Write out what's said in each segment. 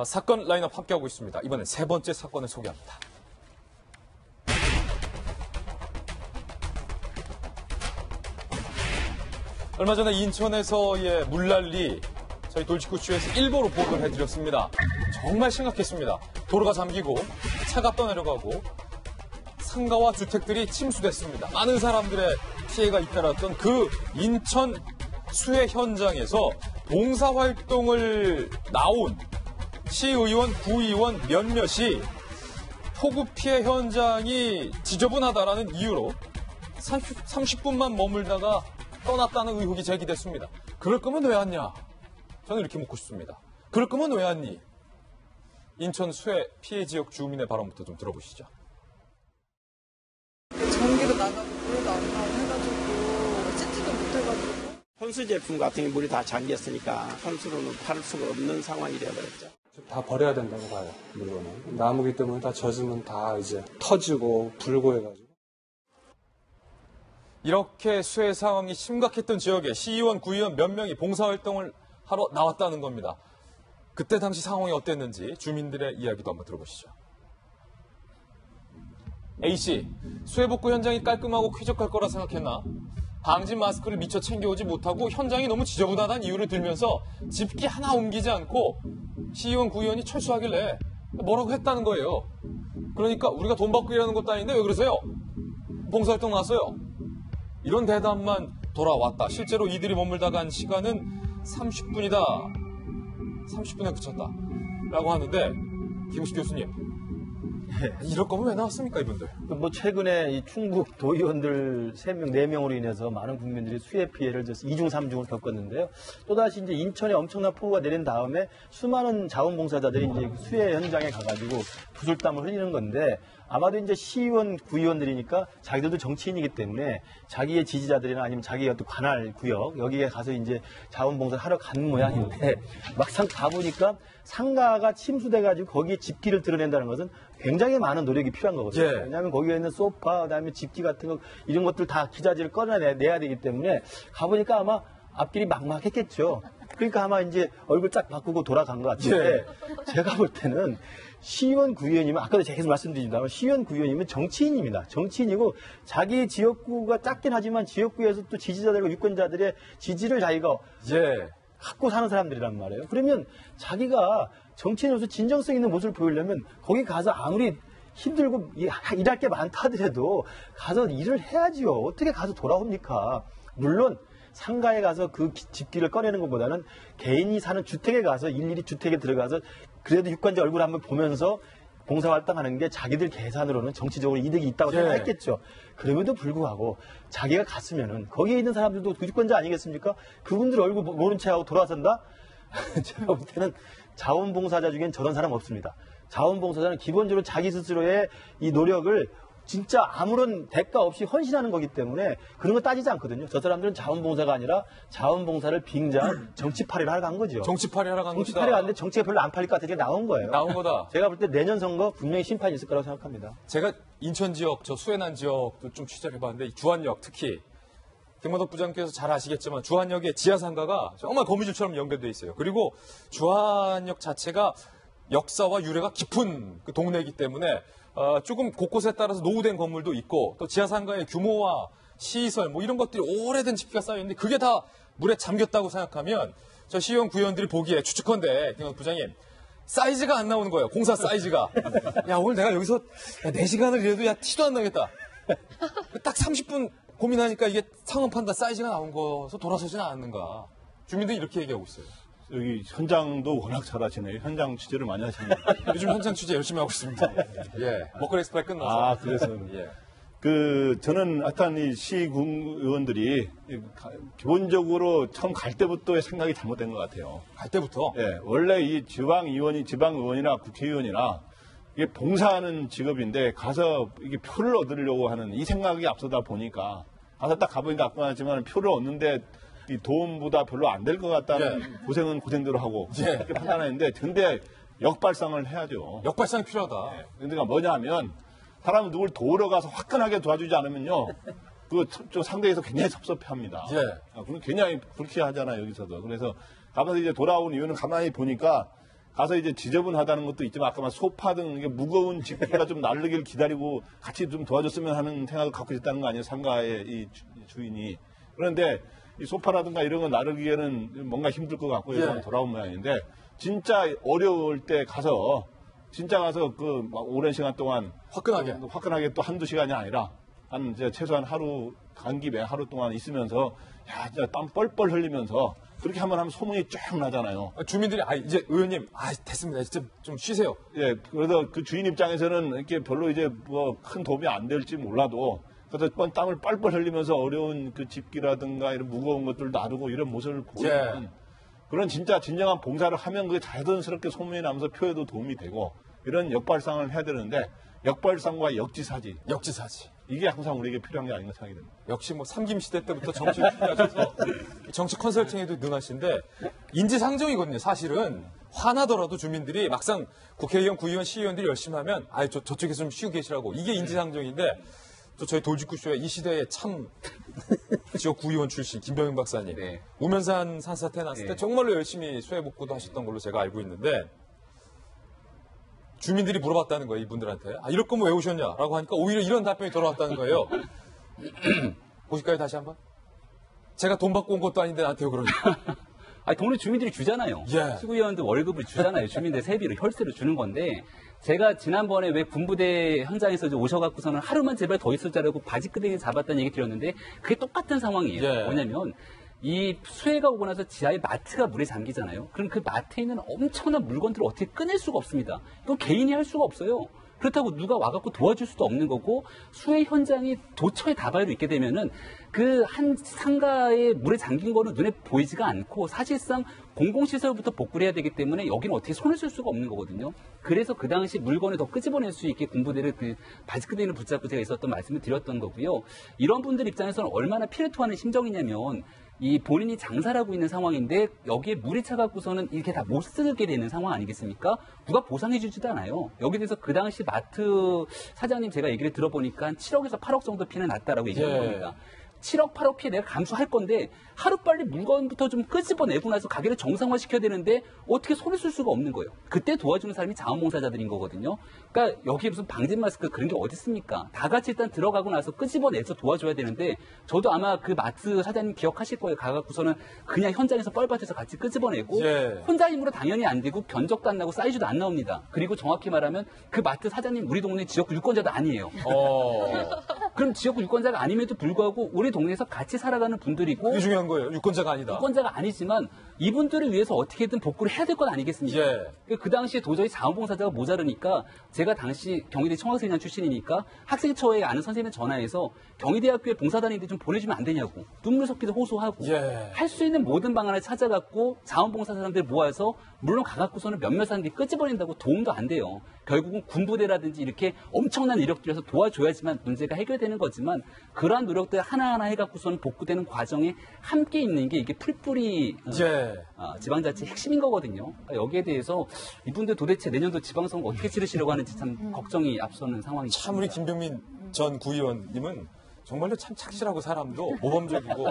사건 라인업 함께하고 있습니다. 이번엔 세 번째 사건을 소개합니다. 얼마 전에 인천에서의 물난리 저희 돌직구쇼에서 일보로 보도를 해드렸습니다. 정말 심각했습니다. 도로가 잠기고 차가 떠내려가고 상가와 주택들이 침수됐습니다. 많은 사람들의 피해가 잇따랐던 그 인천 수해 현장에서 봉사활동을 나온 시의원, 구의원 몇몇이 폭우 피해 현장이 지저분하다라는 이유로 30분만 머물다가 떠났다는 의혹이 제기됐습니다. 그럴 거면 왜 왔냐? 저는 이렇게 묻고 싶습니다. 그럴 거면 왜 왔니? 인천 수해 피해 지역 주민의 발언부터 좀 들어보시죠. 전기도 나가고 물도 안 나고 해가지고 씻지도 못해가지고. 혼수 제품 같은 게 물이 다 잠겼으니까 혼수로는 팔 수가 없는 상황이 되어버렸죠. 다 버려야 된다고 봐요, 물건은. 나무기 때문에 다 젖으면 다 이제 터지고 불고 해가지고. 이렇게 수해 상황이 심각했던 지역에 시의원, 구의원 몇 명이 봉사활동을 하러 나왔다는 겁니다. 그때 당시 상황이 어땠는지 주민들의 이야기도 한번 들어보시죠. A씨, 수해 복구 현장이 깔끔하고 쾌적할 거라 생각했나? 방진 마스크를 미처 챙겨오지 못하고 현장이 너무 지저분하다는 이유를 들면서 집기 하나 옮기지 않고 시의원, 구의원이 철수하길래 뭐라고 했다는 거예요. 그러니까 우리가 돈 받고 일하는 것도 아닌데 왜 그러세요? 봉사활동 나왔어요. 이런 대답만 돌아왔다. 실제로 이들이 머물다 간 시간은 30분이다. 30분에 그쳤다. 라고 하는데 김우식 교수님, 이럴 거면 왜 나왔습니까, 이분들? 뭐 최근에 이 충북 도의원들 3명, 4명으로 인해서 많은 국민들이 수해 피해를 2중, 3중을 겪었는데요. 또다시 이제 인천에 엄청난 폭우가 내린 다음에 수많은 자원봉사자들이 이제 수해 현장에 가가지고 구슬땀을 흘리는 건데 아마도 이제 시의원, 구의원들이니까 자기들도 정치인이기 때문에 자기의 지지자들이나 아니면 자기의 어떤 관할 구역 여기에 가서 이제 자원봉사를 하러 간 모양인데 막상 가보니까 상가가 침수돼가지고 거기에 집기를 드러낸다는 것은 굉장히 많은 노력이 필요한 거거든요. 예. 왜냐하면 거기에 있는 소파, 그다음에 집기 같은 거 이런 것들 다 기자재를 꺼내내야 되기 때문에 가보니까 아마 앞길이 막막했겠죠. 그러니까 아마 이제 얼굴 쫙 바꾸고 돌아간 것 같은데 제가 볼 때는 시의원 구의원이면 아까도 제가 계속 말씀드립니다만 시의원 구의원이면 정치인입니다. 정치인이고 자기 지역구가 작긴 하지만 지역구에서 또 지지자들과 유권자들의 지지를 자기가 갖고 사는 사람들이란 말이에요. 그러면 자기가 정치인으로서 진정성 있는 모습을 보이려면 거기 가서 아무리 힘들고 일할 게 많다 하더라도 가서 일을 해야지요. 어떻게 가서 돌아옵니까? 물론 상가에 가서 그 집기를 꺼내는 것보다는 개인이 사는 주택에 가서 일일이 주택에 들어가서 그래도 유권자 얼굴 한번 보면서 봉사활동하는 게 자기들 계산으로는 정치적으로 이득이 있다고 생각했겠죠. 그럼에도 불구하고 자기가 갔으면은 거기에 있는 사람들도 유권자 아니겠습니까? 그분들 얼굴 모른 채 하고 돌아선다? 제가 볼 때는 자원봉사자 중엔 저런 사람 없습니다. 자원봉사자는 기본적으로 자기 스스로의 이 노력을 진짜 아무런 대가 없이 헌신하는 거기 때문에 그런 거 따지지 않거든요. 저 사람들은 자원봉사가 아니라 자원봉사를 빙자한 정치팔이를 하러 간 거죠. 정치팔이 하러 간 것이다. 정치팔이 갔는데 정치가 별로 안 팔릴 것 같으니까 나온 거예요. 나온 거다. 제가 볼 때 내년 선거 분명히 심판이 있을 거라고 생각합니다. 제가 인천 지역, 저 수해난 지역도 좀 취재를 해봤는데 주안역 특히 김원덕 부장께서 잘 아시겠지만 주안역의 지하상가가 정말 거미줄처럼 연결되어 있어요. 그리고 주안역 자체가 역사와 유래가 깊은 그 동네이기 때문에 조금 곳곳에 따라서 노후된 건물도 있고 또 지하상가의 규모와 시설 뭐 이런 것들이 오래된 집기가 쌓여있는데 그게 다 물에 잠겼다고 생각하면 저 시의원 구의원들이 보기에 추측컨대 김원덕 부장님 사이즈가 안 나오는 거예요. 공사 사이즈가. 야 오늘 내가 여기서 4시간을 일해도 야 티도 안 나겠다. 딱 30분 고민하니까 이게 상업 판단 사이즈가 나온 거서 돌아서지는 않는가. 주민들이 이렇게 얘기하고 있어요. 여기 현장도 워낙 잘하시네요. 현장 취재를 많이 하시네요. 요즘 현장 취재 열심히 하고 있습니다. 예. 먹거리 엑스프레 끝나서. 아, 그래서. 예. 저는 하여튼 이 시의원들이 기본적으로 처음 갈 때부터의 생각이 잘못된 것 같아요. 갈 때부터? 예. 원래 이 지방의원이나 국회의원이나 이게 봉사하는 직업인데 가서 이게 표를 얻으려고 하는 이 생각이 앞서다 보니까 가서 딱 가보니까 아까 말했지만 표를 얻는데 이 도움보다 별로 안 될 것 같다는 고생은 고생대로 하고 이렇게 판단했는데 근데 역발상을 해야죠. 역발상이 필요하다. 그러니까 뭐냐면 사람은 누굴 도우러 가서 화끈하게 도와주지 않으면요. 그거 좀 상대에서 굉장히 섭섭해합니다. 그럼 굉장히 불쾌하잖아요, 여기서도. 그래서 가면서 이제 돌아온 이유는 가만히 보니까 가서 이제 지저분하다는 것도 있지만 아까 말 소파 등 이게 무거운 집기가 좀 나르기를 기다리고 같이 좀 도와줬으면 하는 생각을 갖고 있다는 거 아니에요? 상가의 이 주인이. 그런데 이 소파라든가 이런 거 나르기에는 뭔가 힘들 것 같고 해서 돌아온 모양인데 진짜 어려울 때 가서 진짜 가서 그 오랜 시간 동안 화끈하게 또 한두 시간이 아니라 한 이제 최소한 하루 간 김에 하루 동안 있으면서 야 진짜 땀 뻘뻘 흘리면서 그렇게 하면 소문이 쫙 나잖아요. 주민들이 이제 의원님 됐습니다. 진짜 좀 쉬세요. 예, 그래서 그 주인 입장에서는 이렇게 별로 이제 뭐 큰 도움이 안 될지 몰라도 그래서 땀을 뻘뻘 흘리면서 어려운 그 집기라든가 이런 무거운 것들 나르고 이런 모습을 보면 그런 진짜 진정한 봉사를 하면 그게 자연스럽게 소문이 나면서 표에도 도움이 되고 이런 역발상을 해야 되는데 역발상과 역지사지 이게 항상 우리에게 필요한 게 아닌가 생각이 듭니다. 역시 뭐 삼김시대 때부터 정치 투자하셔서 정치 컨설팅에도 능하신데 인지상정이거든요. 사실은 화나더라도 주민들이 막상 국회의원, 구의원, 시의원들이 열심히 하면 저쪽에서 좀 쉬고 계시라고 이게 인지상정인데 또 저희 돌직구쇼에 이 시대에 참 지역 구의원 출신 김병현 박사님 우면산 산사태 났을 때 정말로 열심히 수해복구도 하셨던 걸로 제가 알고 있는데 주민들이 물어봤다는 거예요, 이분들한테. 이럴 거면 왜 오셨냐라고 하니까 오히려 이런 답변이 돌아왔다는 거예요. 보실까요, 다시 한번? 제가 돈 받고 온 것도 아닌데 나한테 왜 그러냐. 돈을 주민들이 주잖아요. 예. 시구위원들 월급을 주잖아요. 주민들 세비로, 혈세로 주는 건데, 제가 지난번에 왜 군부대 현장에서 오셔갖고서는 하루만 제발 더 있을 줄 알고 바지끄댕이 잡았다는 얘기 드렸는데, 그게 똑같은 상황이에요. 뭐냐면, 이 수해가 오고 나서 지하에 마트가 물에 잠기잖아요. 그럼 그 마트에 있는 엄청난 물건들을 어떻게 꺼낼 수가 없습니다. 이건 개인이 할 수가 없어요. 그렇다고 누가 와갖고 도와줄 수도 없는 거고 수해 현장이 도처에 다발로 있게 되면은 그 한 상가에 물에 잠긴 거는 눈에 보이지가 않고 사실상 공공시설부터 복구를 해야 되기 때문에 여기는 어떻게 손을 쓸 수가 없는 거거든요. 그래서 그 당시 물건을 더 끄집어낼 수 있게 군부대를 그 바지끄댕이를 붙잡고 제가 있었던 말씀을 드렸던 거고요. 이런 분들 입장에서는 얼마나 피를 토하는 심정이냐면 이 본인이 장사를 하고 있는 상황인데 여기에 물이 차갖고서는 이렇게 다 못 쓰게 되는 상황 아니겠습니까? 누가 보상해주지도 않아요. 여기 대해서 그 당시 마트 사장님 제가 얘기를 들어보니까 7억에서 8억 정도 피는 났다라고 얘기한 겁니다. 7억, 8억 피해 내가 감수할 건데 하루빨리 물건부터 좀 끄집어내고 나서 가게를 정상화시켜야 되는데 어떻게 손을 쓸 수가 없는 거예요. 그때 도와주는 사람이 자원봉사자들인 거거든요. 그러니까 여기에 무슨 방진 마스크 그런 게 어디 있습니까? 다 같이 일단 들어가고 나서 끄집어내서 도와줘야 되는데 저도 아마 그 마트 사장님 기억하실 거예요. 가갖고서는 그냥 현장에서 뻘밭에서 같이 끄집어내고 혼자 힘으로 당연히 안 되고 견적도 안 나고 사이즈도 안 나옵니다. 그리고 정확히 말하면 그 마트 사장님 우리 동네 지역구 유권자도 아니에요. 그럼 지역구 유권자가 아님에도 불구하고 우리 동네에서 같이 살아가는 분들이고 그게 중요한 거예요. 유권자가 아니다. 유권자가 아니지만 이분들을 위해서 어떻게든 복구를 해야 될 건 아니겠습니까? 그 당시에 도저히 자원봉사자가 모자르니까 제가 당시 경희대 청학생장 출신이니까 학생처에 아는 선생님에 전화해서 경희대학교에 봉사단인데 좀 보내주면 안 되냐고 눈물 섞이도 호소하고 할 수 있는 모든 방안을 찾아갖고 자원봉사 사람들 모아서 물론 가갖고서는 몇몇 사람들이 끄집어낸다고 도움도 안 돼요. 결국은 군부대라든지 이렇게 엄청난 이력들에서 도와줘야지만 문제가 해결되는 거지만 그러한 노력들 하나하나 해갖고서는 복구되는 과정에 함께 있는 게 이게 풀뿌리 지방자치 핵심인 거거든요. 그러니까 여기에 대해서 이분들 도대체 내년도 지방선거 어떻게 치르시려고 하는지 참 걱정이 앞서는 상황이죠. 참 우리 김병민 전 구의원님은 정말로 참 착실하고 사람도 모범적이고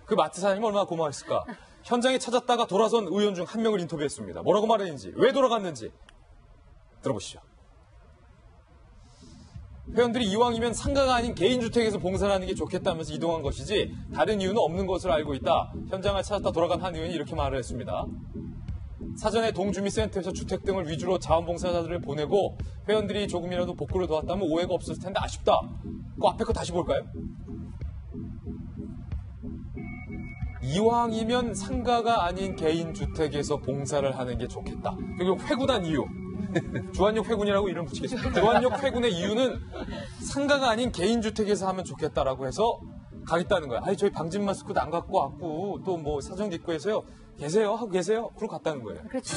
그 마트 사장님 얼마나 고마웠을까. 현장에 찾았다가 돌아선 의원 중 한 명을 인터뷰했습니다. 뭐라고 말했는지, 왜 돌아갔는지 들어보시죠. 회원들이 이왕이면 상가가 아닌 개인주택에서 봉사하는 게 좋겠다면서 이동한 것이지 다른 이유는 없는 것으로 알고 있다. 현장을 찾았다 돌아간 한 의원이 이렇게 말을 했습니다. 사전에 동주민센터에서 주택 등을 위주로 자원봉사자들을 보내고 회원들이 조금이라도 복구를 도왔다면 오해가 없었을 텐데 아쉽다. 그 앞에 거 다시 볼까요? 이왕이면 상가가 아닌 개인주택에서 봉사를 하는 게 좋겠다. 결국 회군한 이유. 주한역 회군이라고 이름 붙이겠습니다. 주한역 회군의 이유는 상가가 아닌 개인주택에서 하면 좋겠다라고 해서 가겠다는 거야. 아니, 저희 방진 마스크도 안 갖고 왔고, 또 뭐 사정기구에서요. 계세요? 하고 계세요? 그러고 갔다는 거예요. 그렇죠.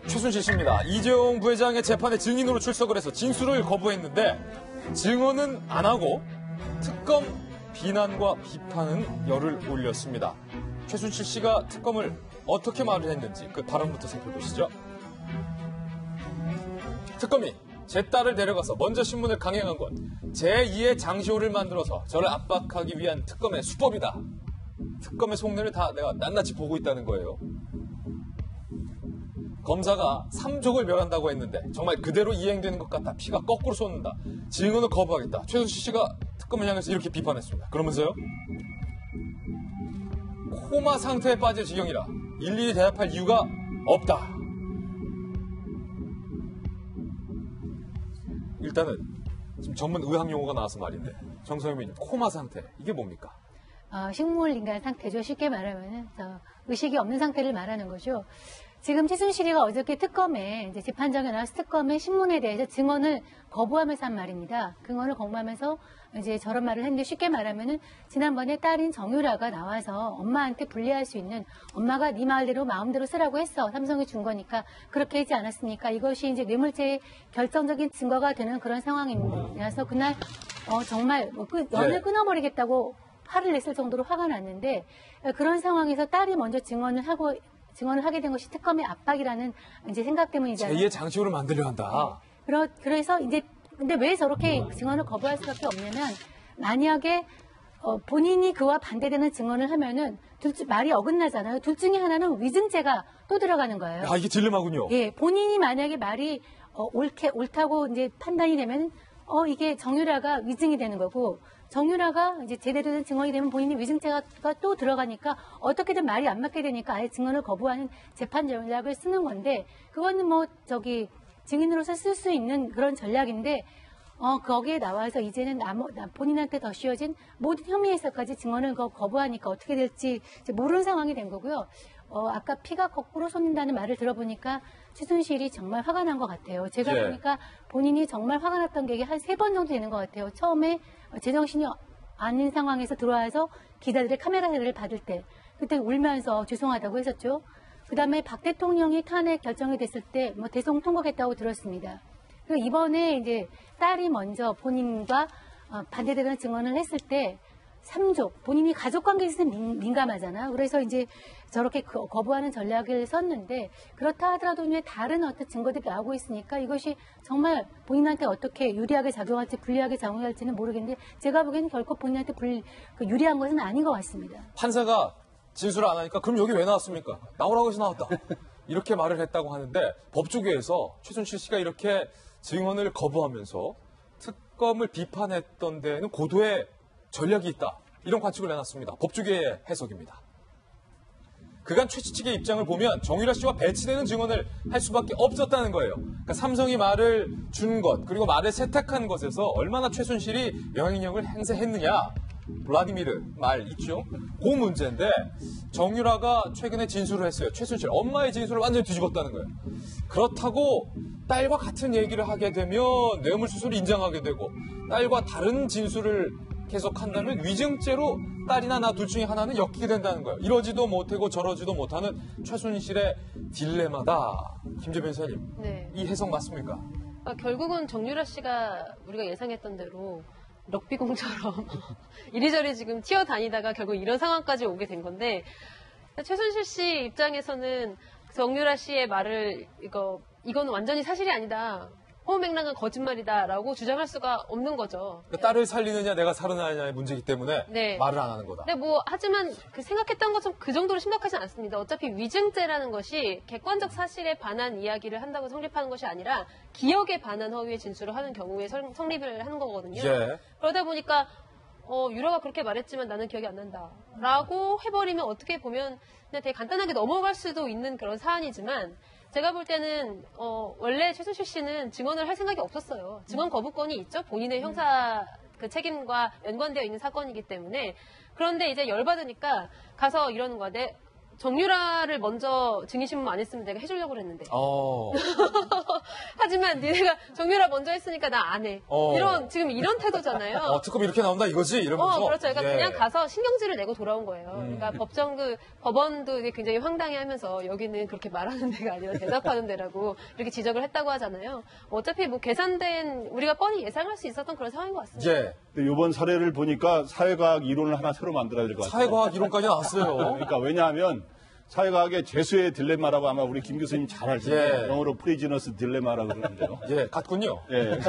최순실 씨입니다. 이재용 부회장의 재판에 증인으로 출석을 해서 진술을 거부했는데 증언은 안 하고 특검 비난과 비판은 열을 올렸습니다. 최순실 씨가 특검을 어떻게 말을 했는지 그 발언부터 살펴보시죠. 특검이 제 딸을 데려가서 먼저 신문을 강행한 건 제2의 장시호를 만들어서 저를 압박하기 위한 특검의 수법이다. 특검의 속내를 다 내가 낱낱이 보고 있다는 거예요. 검사가 3족을 멸한다고 했는데 정말 그대로 이행되는 것 같다. 피가 거꾸로 솟는다. 증언을 거부하겠다. 최순실 씨가 특검을 향해서 이렇게 비판했습니다. 그러면서요. 코마 상태에 빠질 지경이라 일일이 대답할 이유가 없다. 일단은 지금 전문 의학 용어가 나와서 말인데 정성현님 코마 상태 이게 뭡니까? 식물인간 상태죠. 쉽게 말하면은 의식이 없는 상태를 말하는 거죠. 지금 최순실이가 어저께 특검에 이제 재판정에 나와서 특검의 신문에 대해서 증언을 거부하면서 한 말입니다. 증언을 거부하면서 이제 저런 말을 했는데 쉽게 말하면은 지난번에 딸인 정유라가 나와서 엄마한테 불리할 수 있는 엄마가 네 말대로 마음대로 쓰라고 했어. 삼성이 준 거니까 그렇게 하지 않았습니까? 이것이 이제 뇌물죄의 결정적인 증거가 되는 그런 상황이라서 그날 정말 연을 끊어버리겠다고 화를 냈을 정도로 화가 났는데 그런 상황에서 딸이 먼저 증언을 하게 된 것이 특검의 압박이라는 이제 생각 때문이잖아요. 제2의 장시호를 만들려 한다. 네. 그래서 이제 근데 왜 저렇게 증언을 거부할 수밖에 없냐면 만약에 본인이 그와 반대되는 증언을 하면은 말이 어긋나잖아요. 둘 중에 하나는 위증죄가 또 들어가는 거예요. 야, 이게 딜레마군요. 예, 본인이 만약에 말이 옳다고 이제 판단이 되면 이게 정유라가 위증이 되는 거고 정유라가 이제 제대로 된 증언이 되면 본인이 위증죄가 또 들어가니까 어떻게든 말이 안 맞게 되니까 아예 증언을 거부하는 재판 전략을 쓰는 건데 그거는 증인으로서 쓸 수 있는 그런 전략인데 거기에 나와서 이제는 본인한테 더 씌워진 모든 혐의에서까지 증언을 거부하니까 어떻게 될지 이제 모르는 상황이 된 거고요. 아까 피가 거꾸로 솟는다는 말을 들어보니까 최순실이 정말 화가 난 것 같아요. 제가 보니까 본인이 정말 화가 났던 게 한 3번 정도 되는 것 같아요. 처음에 제정신이 아닌 상황에서 들어와서 기자들의 카메라를 받을 때 그때 울면서 죄송하다고 했었죠. 그다음에 박 대통령이 탄핵 결정이 됐을 때 대성 통과했다고 들었습니다. 그리고 이번에 이제 딸이 먼저 본인과 반대되는 증언을 했을 때 3족, 본인이 가족관계에 있어서 민감하잖아요. 그래서 이제 저렇게 거부하는 전략을 썼는데 그렇다 하더라도 이제 다른 어떤 증거들이 나오고 있으니까 이것이 정말 본인한테 어떻게 유리하게 작용할지 불리하게 작용할지는 모르겠는데 제가 보기에는 결코 본인한테 유리한 것은 아닌 것 같습니다. 판사가 진술을 안 하니까 그럼 여기 왜 나왔습니까? 나오라고 해서 나왔다. 이렇게 말을 했다고 하는데 법조계에서 최순실 씨가 이렇게 증언을 거부하면서 특검을 비판했던 데에는 고도의 전략이 있다. 이런 관측을 내놨습니다. 법조계의 해석입니다. 그간 최 측의 입장을 보면 정유라 씨와 배치되는 증언을 할 수밖에 없었다는 거예요. 그러니까 삼성이 말을 준 것, 그리고 말을 세탁한 것에서 얼마나 최순실이 영향력을 행사했느냐. 블라디미르 말 있죠? 그 문제인데 정유라가 최근에 진술을 했어요. 최순실 엄마의 진술을 완전히 뒤집었다는 거예요. 그렇다고 딸과 같은 얘기를 하게 되면 뇌물수수를 인정하게 되고 딸과 다른 진술을 계속한다면 위증죄로 딸이나 나 둘 중에 하나는 엮이게 된다는 거예요. 이러지도 못하고 저러지도 못하는 최순실의 딜레마다. 김재 변호사님, 네. 이 해석 맞습니까? 결국은 정유라 씨가 우리가 예상했던 대로 럭비공처럼 이리저리 지금 튀어다니다가 결국 이런 상황까지 오게 된 건데 최순실 씨 입장에서는 정유라 씨의 말을 이건 완전히 사실이 아니다. 호흡맥락은 거짓말이다라고 주장할 수가 없는 거죠. 그러니까 딸을 살리느냐 내가 살아나느냐의 문제이기 때문에 네. 말을 안 하는 거다. 근데 하지만 생각했던 것처럼 그 정도로 심각하진 않습니다. 어차피 위증죄라는 것이 객관적 사실에 반한 이야기를 한다고 성립하는 것이 아니라 기억에 반한 허위의 진술을 하는 경우에 성립을 하는 거거든요. 예. 그러다 보니까 유라가 그렇게 말했지만 나는 기억이 안 난다 라고 해버리면 어떻게 보면 그냥 되게 간단하게 넘어갈 수도 있는 그런 사안이지만 제가 볼 때는 원래 최순실 씨는 증언을 할 생각이 없었어요. 증언 거부권이 있죠. 본인의 형사 그 책임과 연관되어 있는 사건이기 때문에. 그런데 이제 열받으니까 가서 이러는 거야. 정유라를 먼저 증인신문 안 했으면 내가 해주려고 그랬는데. 하지만 니네가 정유라 먼저 했으니까 나 안 해. 지금 이런 태도잖아요. 특검 이렇게 나온다 이거지? 이러면서. 그렇죠. 그러니까 그냥 가서 신경질을 내고 돌아온 거예요. 그러니까 법원도 굉장히 황당해하면서 여기는 그렇게 말하는 데가 아니라 대답하는 데라고 이렇게 지적을 했다고 하잖아요. 어차피 계산된 우리가 뻔히 예상할 수 있었던 그런 상황인 것 같습니다. 예. 이번 사례를 보니까 사회과학 이론을 하나 새로 만들어야 될 것 같아요. 사회과학 이론까지 나왔어요. 그러니까 왜냐하면 사회과학의 재수의 딜레마라고 아마 우리 김 교수님 잘 아시죠? 예. 영어로 프리지너스 딜레마라고 그러는데요. 예, 같군요. 예.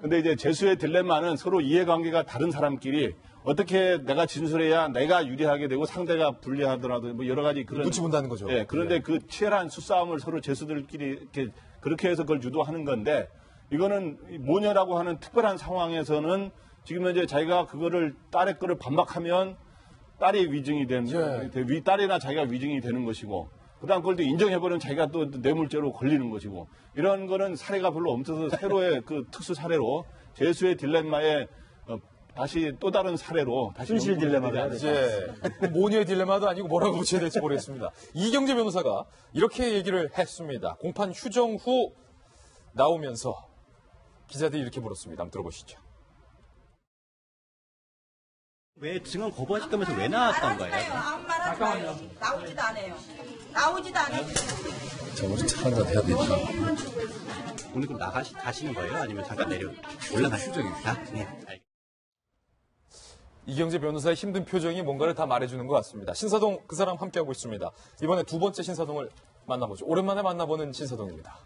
근데 이제 재수의 딜레마는 서로 이해관계가 다른 사람끼리 어떻게 내가 진술해야 내가 유리하게 되고 상대가 불리하더라도 뭐 여러 가지 그런 눈치 본다는 거죠. 예. 그런데 그 치열한 수싸움을 서로 재수들끼리 이렇게 그렇게 해서 그걸 유도하는 건데 이거는 모녀라고 하는 특별한 상황에서는 지금 현재 자기가 그거를 딸의 거를 반박하면 딸이 위증이 된, 딸이나 자기가 위증이 되는 것이고, 그 다음 그걸 또 인정해버리면 자기가 또 뇌물죄로 걸리는 것이고, 이런 거는 사례가 별로 없어서 새로의 그 특수 사례로, 재수의 딜레마에 다시 또 다른 사례로, 다시 순실 딜레마가 이제 모녀의 딜레마도 아니고 뭐라고 붙여야 될지 모르겠습니다. 이경재 변호사가 이렇게 얘기를 했습니다. 공판 휴정 후 나오면서 기자들이 이렇게 물었습니다. 한번 들어보시죠. 왜 증언 거부하셨다면서 왜 나왔던 거예요? 아무 말 하지 마요. 나오지도 않아요. 나오지도 않아요. 자, 우리 차 한잔 해야 되니까. 오늘 그럼 가시는 거예요? 아니면 잠깐 올라가시죠? 네. 이경재 변호사의 힘든 표정이 뭔가를 다 말해주는 것 같습니다. 신사동 그 사람 함께하고 있습니다. 이번에 두 번째 신사동을 만나보죠. 오랜만에 만나보는 신사동입니다.